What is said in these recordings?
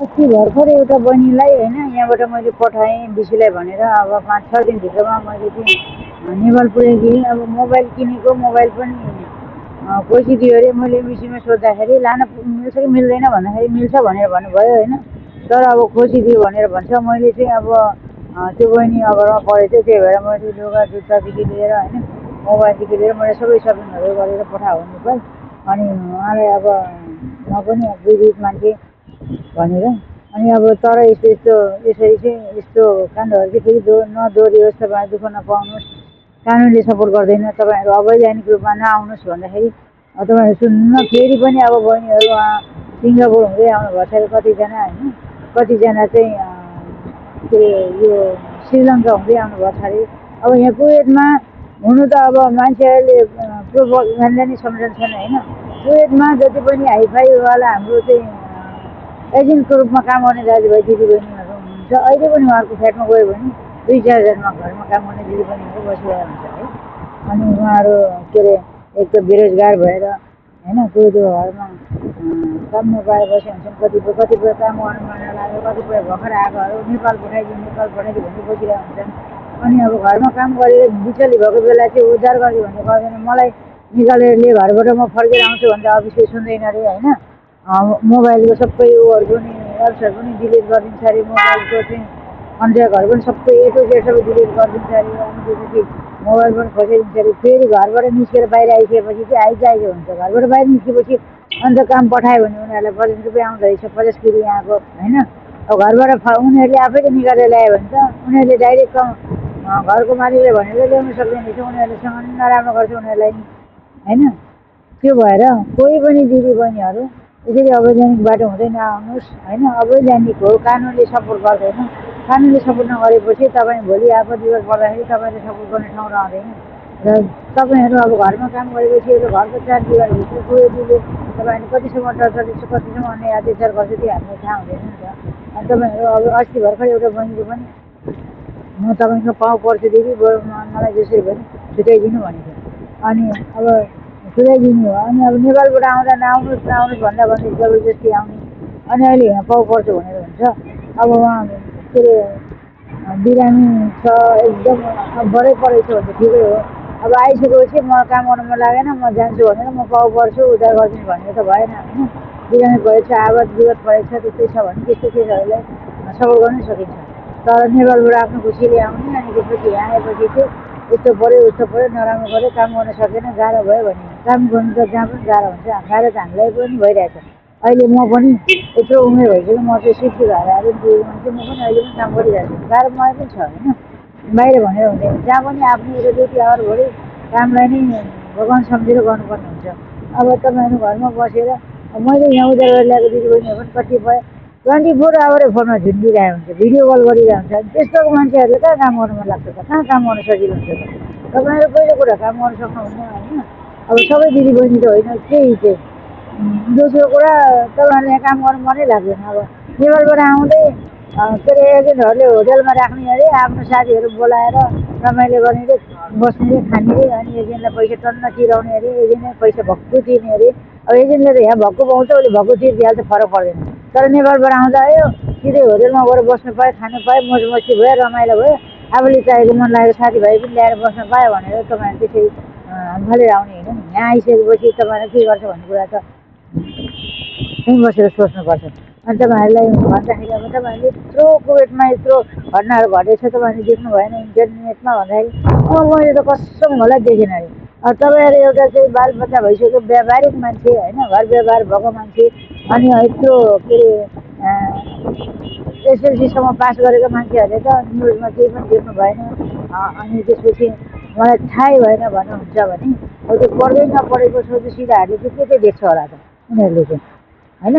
अस्ति भर्खर एउटा बहिनीलाई होइन यहाँबाट मैले पठाएँ बिसीलाई भनेर अब 5-6 दिनभित्रमा मैले चाहिँ नेपाल पुर्याइदिएँ। अब मोबाइल किनेको मोबाइल पनि खोजिदियो अरे। मैले बिसीमा सोद्धाखेरि लान मिल्छ कि मिल्दैन भन्दाखेरि मिल्छ भनेर भन्नुभयो होइन। तर अब खोजिदियो भनेर भन्छ। मैले चाहिँ अब त्यो बहिनी अगाडिमा परेको थियो, त्यही भएर मैले लुगा जुत्तादेखि लिएर होइन मोबाइलदेखि लिएर मैले सबै सपिङहरू गरेर पठाएँ नेपाल। अनि उहाँलाई अब म पनि विदित मान्छे भनेर अनि अब तर यस्तो यस्तो यसरी चाहिँ यस्तो काण्डहरू चाहिँ फेरि नदोहोरियोस्, तपाईँ दुःख नपाउनुहोस्, कानुनले सपोर्ट गर्दैन, तपाईँहरू अवैधानिक रूपमा नआउनुहोस् भन्दाखेरि तपाईँहरू सुन्न। फेरि पनि अब बहिनीहरू सिङ्गापुर हुँदै आउनुभएको छ अरे कतिजना होइन, कतिजना चाहिँ के यो श्रीलङ्का हुँदै आउनुभएको छ अरे। अब यहाँ कुवेतमा हुनु त अब मान्छेहरूले प्रोपोगेन्डा नै सम्झन्छन् होइन। कुवेतमा जति पनि हाइफाईवाला हाम्रो चाहिँ एजेन्टको रूपमा काम गर्ने दाजुभाइ दिदीबहिनीहरू हुनुहुन्छ। अहिले पनि उहाँहरूको फ्ल्याटमा गयो भने 2-4 हजारमा घरमा काम गर्ने दिदीबहिनीहरू बसिरहेको हुन्छ है। अनि उहाँहरू के अरे एक त बेरोजगार भएर होइन कोही त्यो घरमा काम नपाएर बसेका हुन्छन्। कतिपय काम गर्न मन नलागेर, कतिपय भर्खर आएकोहरू नेपाल पठाइदियो भन्ने बसिरहेका हुन्छन्। अनि अब घरमा काम गरेर बिचली भएको बेला चाहिँ उद्धार गरिदियो भने गर्दैन। मलाई निकालेर लिए घरबाट म फर्केर आउँछु भन्दा अफिसले सुन्दैन अरे होइन। मोबाइलको सबै उयोहरू पनि एप्सहरू पनि डिलिट गरिदिन्छ अरे। मोबाइलको चाहिँ कन्ट्याक्टहरू पनि सबै A to Z सबै डिलिट गरिदिन्छ अरे। अनि त्यसपछि मोबाइल पनि खोजिदिन्छ अरे। फेरि घरबाट निस्केर बाहिर आइसकेपछि चाहिँ आइजाइको हुन्छ। घरबाट बाहिर निस्केपछि अन्त काम पठायो भने उनीहरूलाई 50 रुपियाँ आउँदो रहेछ, 50 किलो यहाँको होइन। अब घरबाट उनीहरूले आफै त निकालेर ल्यायो भने त उनीहरूले डाइरेक्ट घरको मालिकले भनेर ल्याउनु सक्दैन रहेछ। उनीहरूसँग नराम्रो गर्छ उनीहरूलाई नि होइन। त्यो भएर कोही पनि दिदीबहिनीहरू यसरी अवैधानिक बाटो हुँदै नआउनुहोस् होइन। अवैधानिक हो, कानुनले सपोर्ट गर्दैन। कानुनले सपोर्ट नगरेपछि तपाईँ भोलि आपद विपद पर्दाखेरि तपाईँले सपोर्ट गर्ने ठाउँ रहँदैन। र तपाईँहरू अब घरमा काम गरेपछि एउटा घरको 4 दिवारभित्र गएपछि तपाईँहरूले कतिसम्म टर्चर दिन्छ, कतिसम्म अन्याय अत्याचार गर्छ त्यो हामीलाई थाहा हुँदैन नि त। अनि तपाईँहरू अब अस्ति भर्खर एउटा बहिनीले पनि म तपाईँको पाउ पर्छु दिदी, बरु मलाई जसरी पनि छुट्याइदिनु भनेको। अनि अब छुट्याइदिनु हो। अनि अब नेपालबाट आउँदा नआउनुहोस् भन्दा भन्दै जबरजस्ती आउने। अनि अहिले यहाँ पाउ पर्छ भनेर हुन्छ। अब उहाँ के अरे बिरामी छ एकदम बढै परेको छ भने त ठिकै हो। अब आइसकेपछि म काम गर्न मन लागेन म जान्छु भनेर म पाउ पर्छु उद्धार गरिदिनु भनेर त भएन होइन। बिरामी भएछ, आपद विपद भएछ, त्यस्तै छ भने त्यस्तो केसहरूलाई सपोर्ट गर्नै सकिन्छ। तर नेपालबाट आफ्नो खुसीले आउने अनि त्यसपछि यहाँ आएपछि चाहिँ यस्तो पऱ्यो उस्तो पऱ्यो नराम्रो पऱ्यो काम गर्न सकेन गाह्रो भयो भने काम गर्नु त जहाँ पनि गाह्रो हुन्छ। गाह्रो त हामीलाई पनि भइरहेछ। अहिले म पनि यत्रो उमेर भइसक्यो, म चाहिँ 60 भएर आएर पुगेको मान्छे, म पनि अहिले पनि काम गरिरहेको छु। गाह्रो मलाई पनि छ होइन। बाहिर भनेर हुँदैन, जहाँ पनि आफ्नो एउटा ड्युटी आवर भरि कामलाई नै भगवान् सम्झेर गर्नुपर्ने हुन्छ। अब तपाईँहरू घरमा बसेर मैले यहाँ उद्धार गरेर ल्याएको दिदीबहिनीहरू पनि कतिपय 24 आवरै फोनमा झुन्डिरहेको हुन्छ, भिडियो कल गरिरहेको हुन्छ। त्यस्तो मान्छेहरूले कहाँ काम गर्नु मन लाग्छ त, कहाँ काम गर्न सजिलो हुन्छ त। तपाईँहरू पहिलो कुरा काम गर्न सक्नुहुन्न होइन। अब सबै दिदीबहिनी त होइन, केही चाहिँ दोस्रो कुरा तपाईँहरूलाई यहाँ काम गर्नु मनै लाग्दैन। अब नेपालबाट आउँदै के अरे एजेन्टहरूले होटलमा राख्ने अरे, आफ्नो साथीहरू बोलाएर रमाइलो गर्ने अरे, बस्ने अरे, खाने अरे। अनि एजेन्टलाई पैसा टन्न तिराउने अरे, एजेन्टलाई पैसा भक्कु तिर्ने अरे। अब एजेन्टले त यहाँ भक्कु पाउँछ, उसले भक्कु तिरिदिइहाल्छ, फरक पर्दैन। तर नेपालबाट आउँदा आयो सिधै होटलमा गएर बस्नु पायो, खानु पायो, मोज मस्ती भयो, रमाइलो भयो। आफूले चाहेको मन लागेको साथीभाइ पनि ल्याएर बस्न पायो भनेर तपाईँहरू त्यसरी भलेर आउने होइन नि। यहाँ आइसकेपछि तपाईँलाई के गर्छ भन्ने कुरा त त्यहीँ बसेर सोच्नुपर्छ। अनि तपाईँहरूलाई भन्दाखेरि अब तपाईँहरूले यत्रो कुवेतमा यत्रो घटनाहरू घटेको छ तपाईँहरूले देख्नु भएन इन्टरनेटमा भन्दाखेरि मैले त कसम होला देखेन अरे। अब तपाईँहरू एउटा चाहिँ बालबच्चा भइसक्यो, व्यावहारिक मान्छे होइन, घर व्यवहार भएको मान्छे। अनि यत्रो के अरे एसएलसीसम्म पास गरेको मान्छेहरूले त न्युजमा केही पनि देख्नु भएन। अनि त्यसपछि मलाई थाहै भएन भन्नुहुन्छ भने अब त्यो पढ्दै नपढेको सोझो सिधाहरूले चाहिँ के चाहिँ देख्छ होला त उनीहरूले चाहिँ होइन।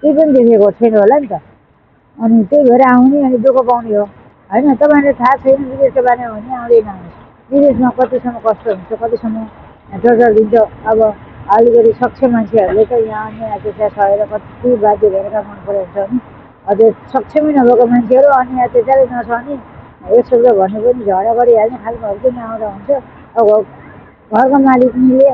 केही पनि देखेको छैन होला नि त। अनि त्यही भएर आउने अनि दुःख पाउने हो होइन। तपाईँहरूले थाहा छैन विदेशको बारेमा भने आउँदै नआउनुहोस्। विदेशमा कतिसम्म कष्ट हुन्छ, कतिसम्म टर्चर दिन्छ। अब अलिकति सक्षम मान्छेहरूले त यहाँ अन्य अत्याचार सहेर कति बाध्य भएर काम गर्नु परेको हुन्छ भने अझ सक्षमै नभएको मान्छेहरू अन्य अत्याचारै नसहने एक शब्द भन्नु पनि झगडा गरिहाल्ने खालकोहरू चाहिँ नआउँदा हुन्छ। अब घरको मालिकले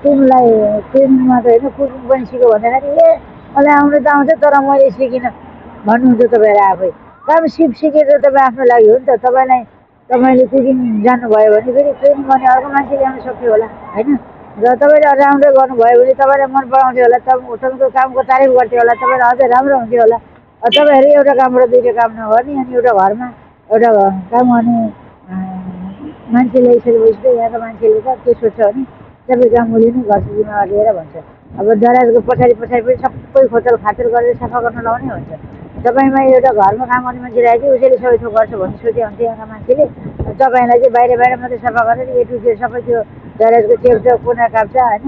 तिमीलाई ट्रेनिङमा त होइन कुकिङ पनि सिक्यो भन्दाखेरि मलाई आउनु त आउँछ तर मैले सिकिनँ भन्नुहुन्छ तपाईँहरू आफै। काम सिकेर तपाईँ आफ्नो लागि हो नि त। तपाईँले कुकिङ जान्नुभयो भने फेरि ट्रेनिङ गर्ने अर्को मान्छे ल्याउन सक्यो होला होइन। र तपाईँले राम्रै गर्नुभयो भने तपाईँलाई मन पराउँथ्यो होला, तपाईँको कामको तारिफ गर्थ्यो होला, तपाईँलाई अझै राम्रो हुन्थ्यो होला। तपाईँहरू एउटा कामबाट दुईवटा काम नगर्ने अनि एउटा घरमा एउटा काम गर्ने मान्छे ल्याइसकेपछि त यहाँको मान्छेले त के सोध्छ भने सबै काम उसले नै गर्छ जिम्मेवार लिएर भन्छ। अब दराजको पछाडि पछाडि पनि सबै खोतल खातल गरेर सफा गर्न लाउने हुन्छ। तपाईँमा एउटा घरमा काम गर्ने मान्छे राखेको उसैले सबै थोक गर्छ भन्ने सोचे हुन्छ यहाँका मान्छेले। तपाईँलाई चाहिँ बाहिर बाहिर मात्रै सफा गरेर ए टु जेड सबै त्यो दराजको चेप्चा कुना काप्चा होइन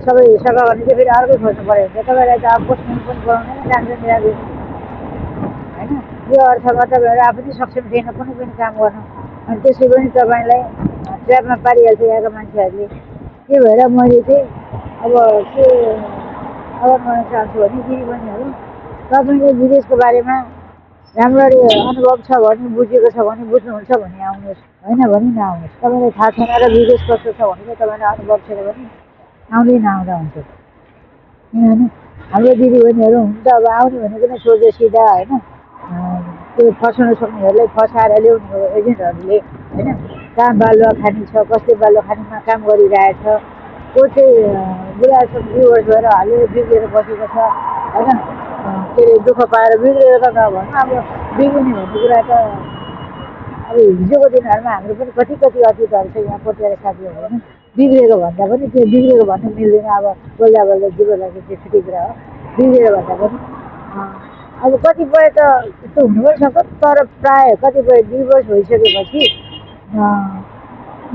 सबै सफा गर्ने चाहिँ फेरि अर्कै खोज्नु पऱ्यो हुन्छ। तपाईँलाई त अब पोस्टम्यान पनि बनाउँदैन राख्दैन राख्दैन होइन। यो अर्थमा तपाईँहरू आफै नै सक्षम छैन कुनै पनि काम गर्न। अनि त्यसै पनि तपाईँलाई ट्र्यापमा पारिहाल्छ यहाँका मान्छेहरूले। त्यही भएर मैले चाहिँ अब के आह्वान गर्न चाहन्छु भने दिदीबहिनीहरू, तपाईँले विदेशको बारेमा राम्ररी अनुभव छ भने बुझेको छ भने बुझ्नुहुन्छ भने आउनुहोस्, होइन भने नआउनुहोस्। तपाईँलाई थाहा छैन र विदेश कस्तो छ भनेर तपाईँलाई अनुभव छैन भने आउँदै नआउँदा हुन्छ। किनभने हाम्रो दिदीबहिनीहरू हुन त अब आउने भनेको नै सोझो सिधा होइन। त्यो फसाउन सक्नेहरूलाई फसाएर ल्याउने हो एजेन्टहरूले होइन। कहाँ बालुवा खानी छ, कसले बालुवा खानीमा काम गरिरहेछ, को चाहिँ बुढासँग डिभोर्स भएर हालेर बिग्रेर बसेको छ होइन। के अरे दुःख पाएर बिग्रेर त नभन्नु, अब बिग्रिने भन्ने कुरा त अब हिजोको दिनहरूमा हाम्रो पनि कति कति अतीतहरू छ यहाँ कोटियार साथीहरू होइन। बिग्रेको भन्दा पनि त्यो बिग्रेको भन्नु मिल्दैन। अब बोल्दा बोल्दा जिब्रो लाग्छ त्यो छुट्टै कुरा हो। बिग्रेको भन्दा पनि अब कतिपय त यस्तो हुनु पनि सक्छ तर प्रायः कतिपय डिभोर्स भइसकेपछि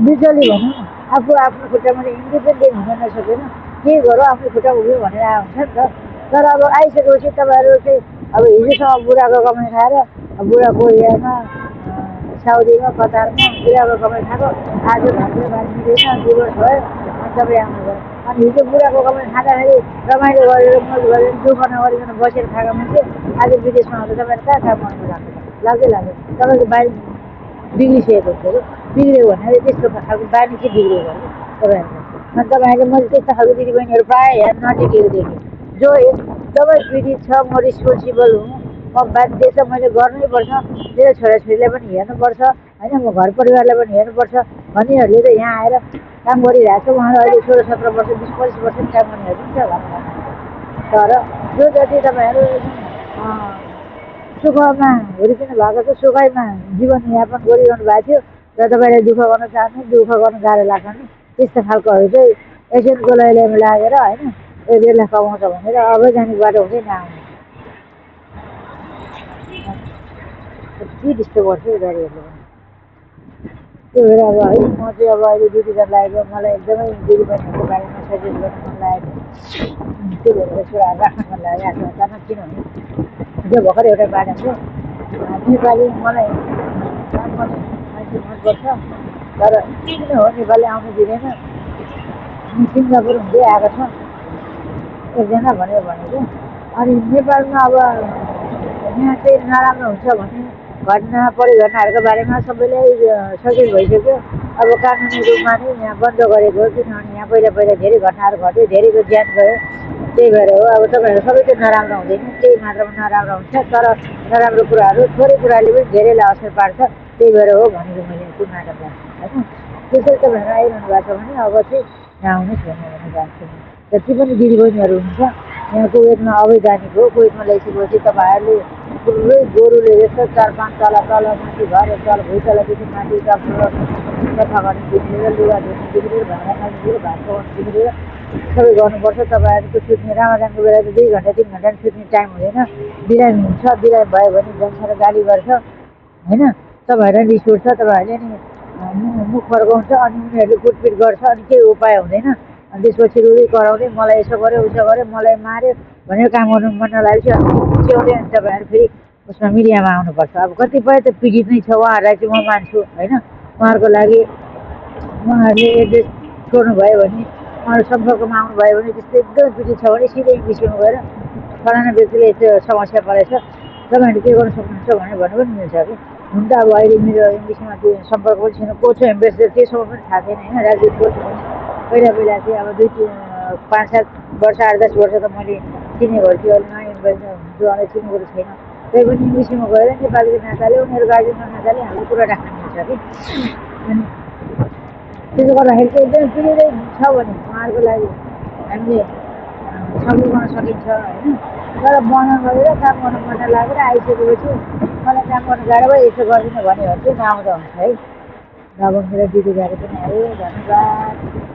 म्युचुअली भनौँ न आफू आफ्नो खुट्टामा इन्डिपेन्डेन्ट हुन नसकेन केही गरौँ आफ्नो खुट्टा उभियो भनेर आउँछ नि त। तर अब आइसकेपछि तपाईँहरू चाहिँ अब हिजोसम्म बुढाको कमाइ खाएर बुढा कोरियामा साउदीमा कतारमा बुढाको कमाइ खाएको आज घरतिर बार मिल्दैन डिभोर्स भयो अनि तपाईँ आउनुभयो। अनि हिजो बुढाको कमाइ खाँदाखेरि रमाइलो गरेर मौज गरेर दुःख नगरिकन बसेर खाएको मान्छे आज विदेशमा आउँदा तपाईँहरू कहाँ काम गर्नु लाग्छ लाग्दैन। तपाईँको बानी बिग्रिसकेको हुन्छ कि बिग्रेको भन्नाले त्यस्तो खालको बानी चाहिँ बिग्रेको हो कि तपाईँहरूको। अनि तपाईँहरूले मैले त्यस्तो खालको दिदीबहिनीहरू प्रायः यहाँ नजिकहरू देखेँ जो एकदमै पीडित छ। म रिस्पोन्सिबल हुँ, म बाध्य छ, मैले गर्नैपर्छ, मेरो छोराछोरीलाई पनि हेर्नुपर्छ होइन, म घर परिवारलाई पनि हेर्नुपर्छ भन्नेहरूले त यहाँ आएर काम गरिरहेको छ। उहाँलाई अहिले 16-17 वर्ष 20-25 वर्ष काम गर्नेहरू पनि छ घरमा। तर जो जति तपाईँहरू सुखमा हुर्किनु भएको छ, सुखैमा जीवनयापन गरिरहनु भएको थियो र तपाईँलाई दुःख गर्न चाहनु दुःख गर्न गाह्रो लाग्छ नि त्यस्तो खालकोहरू चाहिँ एजेन्टको लैलैमा लागेर होइन 1-1.5 लाख कमाउँछ भनेर अब जाने बाटो हुँदै नआउनु। कति डिस्टर्ब गर्छ गाडीहरूले पनि। त्यही भएर अब है म चाहिँ अब अहिले ड्युटी गर्न लागेको मलाई एकदमै दिदीबहिनीहरूको बारेमा सजेस्ट गर्न मन लागेको। त्यही भएर छोराहरू राख्न मन लागेको अचानक किनभने हिजो भर्खर एउटा बाटो थियो नेपाली मलाई काम गर्ने मान्छे मनपर्छ तर किन हो नेपाली आउनु दिँदैन अनि सिङ्गापुर हुँदै आएको छ एकजना भनेर भनेको। अनि नेपालमा अब यहाँ चाहिँ नराम्रो हुन्छ भन्ने घटना परिघटनाहरूको बारेमा सबैलाई सचेत भइसक्यो। अब कानुनी रूपमा नै यहाँ बन्द गरेको हो किनभने यहाँ पहिला पहिला धेरै घटनाहरू घट्यो, धेरैको ज्यान गयो। त्यही भएर हो अब तपाईँहरू सबै चाहिँ नराम्रो हुँदैन, केही मात्रामा नराम्रो हुन्छ तर नराम्रो कुराहरू थोरै कुराले पनि धेरैलाई असर पार्छ। त्यही भएर हो भनेको मैले त्यो नाटकलाई होइन। त्यसरी तपाईँहरू आइरहनु भएको छ भने अब चाहिँ नआउनुहोस् भनेर भन्न चाहन्छु। जति पनि दिदीबहिनीहरू हुनुहुन्छ यहाँ कुवेतमा अवैधानिक हो, कुवेतमा ल्याइसकेपछि तपाईँहरूले पुरै गोरुले जस्तो 4-5 तला तल माथि घर तल भुइँतलादेखि माथि सफा गर्नेदेखि लिएर लुगा धुनेदेखि लिएर भाँडा खानेदेखि भात पकाउनेदेखि लिएर सबै गर्नुपर्छ। तपाईँहरूको छुट्ने रामाजानको बेला त 2 घन्टा 3 घन्टा छुट्ने टाइम हुँदैन, बिरामी हुन्छ, बिरामी भयो भने जान्छ र गाली गर्छ होइन। तपाईँहरूलाई रिस उठ्छ, तपाईँहरूले नि मुख फर्काउँछ अनि उनीहरूले कुटपिट गर्छ अनि केही उपाय हुँदैन। अनि त्यसपछि रुँदै कराउँदै मलाई यसो गर्यो उसो गर्यो मलाई माऱ्यो भनेर काम गर्नु मन नलागेपछि अनि च्याउँदै अनि तपाईँहरू फेरि उसमा मिडियामा आउनुपर्छ। अब कतिपय त पीडित नै छ उहाँहरूलाई चाहिँ म मान्छु होइन। उहाँहरूको लागि उहाँहरूले एड्रेस छोड्नुभयो भने उहाँहरू सम्पर्कमा आउनुभयो भने त्यस्तो एकदमै पीडित छ भने सिधै इम्बेसीमा गएर फलाना व्यक्तिले यस्तो समस्या परेछ तपाईँहरूले के गर्नु सक्नुहुन्छ भनेर भन्नु पनि मिल्छ कि। हुन त अब अहिले मेरो इम्बेसीमा त्यो सम्पर्क पनि छैन, को छ एम्बेसडर त्योसम्म पनि थाहा छैन होइन। राजदूत को छ भने पहिला पहिला चाहिँ अब 5-7 वर्ष 8-10 वर्ष त मैले चिनेको त्यो नयाँ जोलाई चिनेको त छैन त्यही पनि इङ्ग्लिसमा गएर नेपालीको नाताले उनीहरू गार्जेनको नाताले हाम्रो कुरा राख्नु मिल्छ कि अनि त्यसो गर्दाखेरि चाहिँ एकदमै क्लियरै छ भने उहाँहरूको लागि हामीले सबै गर्न सकिन्छ होइन तर बनाउन गरेर काम गर्नु मन लागेर आइसकेपछि मलाई काम गर्नु गाह्रो भयो यसो गरिदिनु भन्यो भने चाहिँ नआउँदा हुन्छ है। अब मेरो दिदी गाडी पनि आयो धन्यवाद।